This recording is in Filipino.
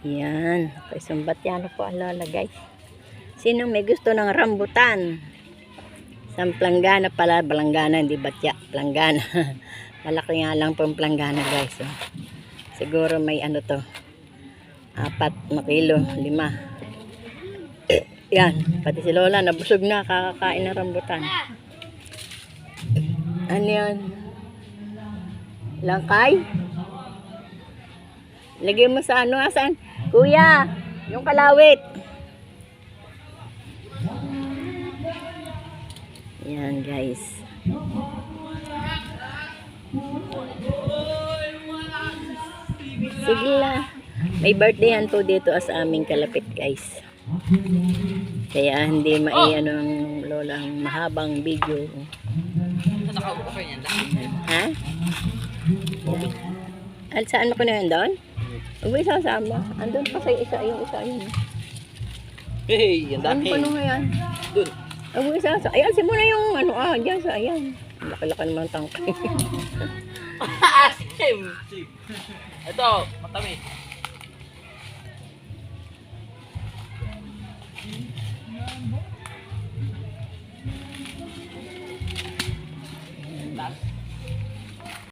Yan. Okay, sumbatyano po ang lola guys. Sino may gusto ng rambutan? Isang planggana pala. Planggana, hindi batya. Planggana. Malaki nga lang pong planggana guys. Oh. Siguro may ano to. 4 na kilo. 5. Yan. Pati si lola nabusog na. Kakakain ng rambutan. Ano yan? Langkay? Lagay mo sa ano, asan? Kuya, yung kalawit. Yan guys. Sige lang. May birthday yan po dito sa aming kalapit guys. Kaya hindi ano ang lolang mahabang video. Ha? At saan mo ko na yun doon? Huwag mo isasama. Andun pa sa isa, yung isa yun. Hey, ang dami. Ano nga yan? Doon. Huwag mo isasama. Ayan, simula yung ano, dyan sa, ayan. Laki-laki naman tangkay. Asim! Ito, matamis.